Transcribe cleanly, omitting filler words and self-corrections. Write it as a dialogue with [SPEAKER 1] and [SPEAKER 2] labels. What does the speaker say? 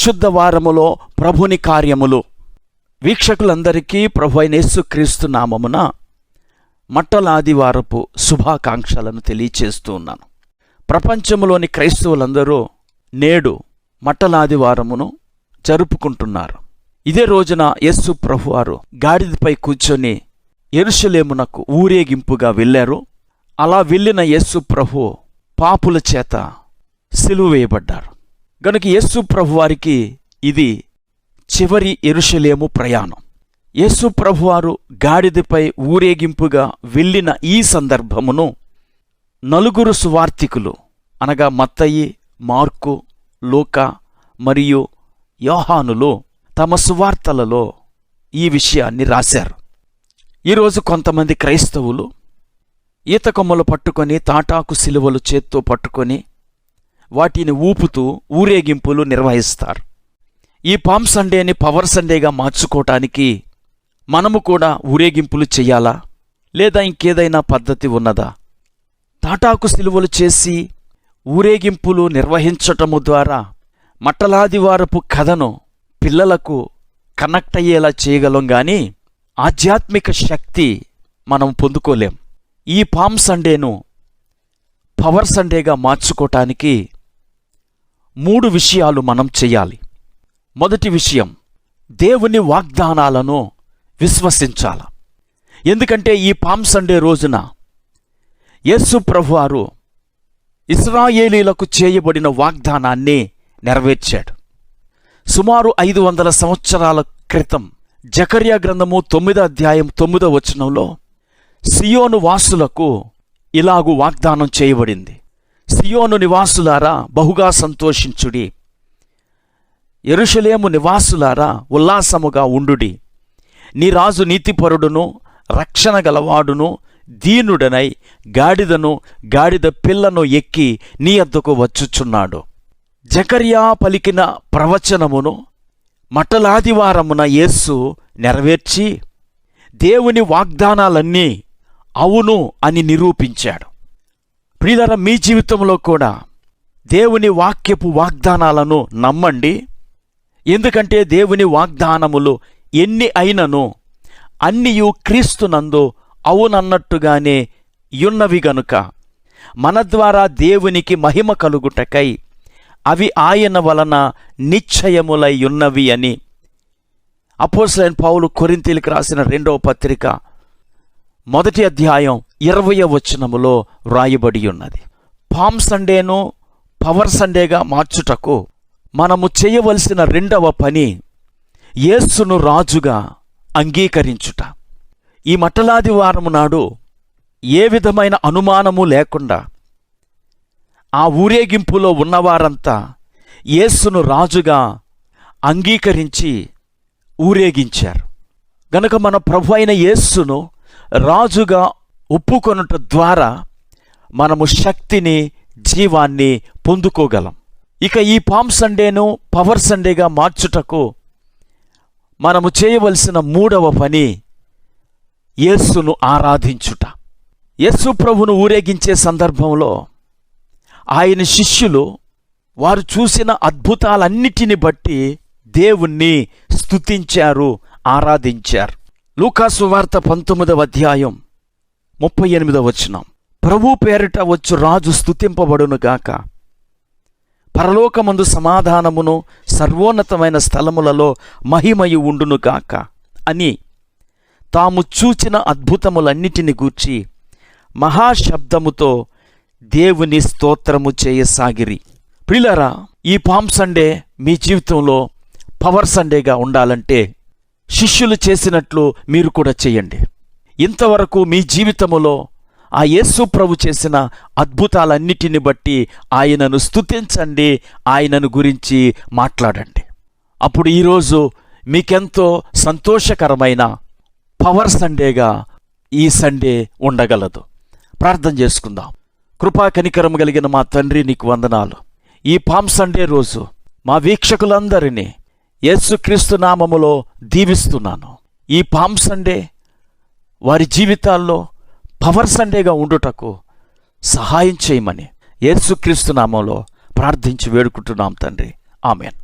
[SPEAKER 1] పరిశుద్ధ వారములో ప్రభుని కార్యములు. వీక్షకులందరికీ ప్రభు అయిన యేసుక్రీస్తు నామమున మట్టలాదివారపు శుభాకాంక్షలను తెలియచేస్తూ ఉన్నాను. ప్రపంచంలోని క్రైస్తవులందరూ నేడు మట్టలాదివారమును జరుపుకుంటున్నారు. ఇదే రోజున యేసు ప్రభువారు గాడిదపై కూర్చొని యెరూషలేమునకు ఊరేగింపుగా వెళ్ళారు. అలా వెళ్ళిన యేసు ప్రభు పాపుల చేత సిలువ వేయబడ్డారు. గనుక యేసు ప్రభువారికి ఇది చివరి యెరూషలేము ప్రయాణం. యేసు ప్రభువారు గాడిదపై ఊరేగింపుగా వెళ్ళిన ఈ సందర్భమును నలుగురు సువార్తికులు అనగా మత్తయి, మార్కు, లూకా మరియు యోహానులు తమ సువార్తలలో ఈ విషయాన్ని రాశారు. ఈరోజు కొంతమంది క్రైస్తవులు ఈత కొమ్మలు పట్టుకొని, తాటాకు సిలువలు చేత్తో పట్టుకొని వాటిని ఊపుతూ ఊరేగింపులు నిర్వహిస్తారు. ఈ పామ్ సండేని పవర్ సండేగా మార్చుకోవటానికి మనము కూడా ఊరేగింపులు చెయ్యాలా, లేదా ఇంకేదైనా పద్ధతి ఉన్నదా? తాటాకు సిలువలు చేసి ఊరేగింపులు నిర్వహించటము ద్వారా మట్టలాదివారపు కథను పిల్లలకు కనెక్ట్ అయ్యేలా చేయగలం, గాని ఆధ్యాత్మిక శక్తి మనం పొందుకోలేం. ఈ పామ్ సండేను పవర్ సండేగా మార్చుకోవటానికి 3 విషయాలు మనం చెయ్యాలి. మొదటి విషయం, దేవుని వాగ్దానాలను విశ్వసించాల. ఎందుకంటే ఈ పామ్ సండే రోజున యేసు ప్రభువారు ఇశ్రాయేలీలకు చేయబడిన వాగ్దానాన్ని నెరవేర్చాడు. సుమారు 500 సంవత్సరాల క్రితం జకర్యా గ్రంథము 9వ అధ్యాయం 9వ వచనంలో సియోను వాసులకు ఇలాగు వాగ్దానం చేయబడింది. సియోను నివాసులారా బహుగా సంతోషించుడి, యెరూషలేము నివాసులారా ఉల్లాసముగా ఉండుడి. నీ రాజు నీతిపరుడును రక్షణ గలవాడును దీనుడనై గాడిదను గాడిద పిల్లను ఎక్కి నీ యొద్దకు వచ్చుచున్నాడు. జకర్యా పలికిన ప్రవచనమును మట్టలాదివారమున యేసు నెరవేర్చి దేవుని వాగ్దానాలన్నీ అవును అని నిరూపించాడు. ప్రియులారా, మీ జీవితంలో కూడా దేవుని వాక్యపు వాగ్దానాలను నమ్మండి. ఎందుకంటే దేవుని వాగ్దానములు ఎన్ని అయినను అన్నియు క్రీస్తునందు అవునన్నట్టుగానే యున్నవి గనుక మన ద్వారా దేవునికి మహిమ కలుగుటకై అవి ఆయన వలన నిశ్చయములై ఉన్నవి అని అపోస్తలుడైన పౌలు కొరింథీయులకు రాసిన 2వ పత్రిక 1వ అధ్యాయం 20వ వచనములో వ్రాయబడి ఉన్నది. పామ్ సండేను పవర్ సండేగా మార్చుటకు మనము చేయవలసిన 2వ పని యేసును రాజుగా అంగీకరించుట. ఈ మట్టలాదివారము నాడు ఏ విధమైన అనుమానము లేకుండా ఆ ఊరేగింపులో ఉన్నవారంతా యేసును రాజుగా అంగీకరించి ఊరేగించారు. గనుక మన ప్రభు అయిన యేసును రాజుగా ఒప్పుకొనుట ద్వారా మనము శక్తిని, జీవాన్ని పొందుకోగలం. ఇక ఈ పామ్ సండేను పవర్ సండేగా మార్చుటకు మనము చేయవలసిన 3వ పని యేసును ఆరాధించుట. యేసు ప్రభును ఊరేగించే సందర్భంలో ఆయన శిష్యులు వారు చూసిన అద్భుతాలన్నిటిని బట్టి దేవుణ్ణి స్తుతించారు, ఆరాధించారు. లూకా సువార్త 19వ అధ్యాయం 38వ వచనం, ప్రభు పేరిట వచ్చు రాజు స్తుతింపబడునుగాక, పరలోకమందు సమాధానమును సర్వోన్నతమైన స్థలములలో మహిమయు ఉండునుగాక అని తాము చూచిన అద్భుతములన్నిటిని గూర్చి మహాశబ్దముతో దేవుని స్తోత్రము చేయసాగిరి. ప్రియులారా, ఈ పామ్ సండే మీ జీవితంలో పవర్ సండేగా ఉండాలంటే శిష్యులు చేసినట్లు మీరు కూడా చేయండి. ఇంతవరకు మీ జీవితములో ఆ యేసు ప్రభు చేసిన అద్భుతాలన్నిటిని బట్టి ఆయనను స్తుతించండి, ఆయనను గురించి మాట్లాడండి. అప్పుడు ఈరోజు మీకెంతో సంతోషకరమైన పవర్ సండేగా ఈ సండే ఉండగలదు. ప్రార్థన చేసుకుందాం. కృపా కనికరం కలిగిన మా తండ్రి, నీకు వందనాలు. ఈ పామ్ సండే రోజు మా వీక్షకులందరినీ యేసుక్రీస్తు నామములో దీవిస్తున్నాను. ఈ పామ్ సండే వారి జీవితాల్లో పవర్ సండేగా ఉండుటకు సహాయం చేయమని యేసుక్రీస్తు నామములో ప్రార్థించి వేడుకుంటున్నాం తండ్రి. ఆమెన్.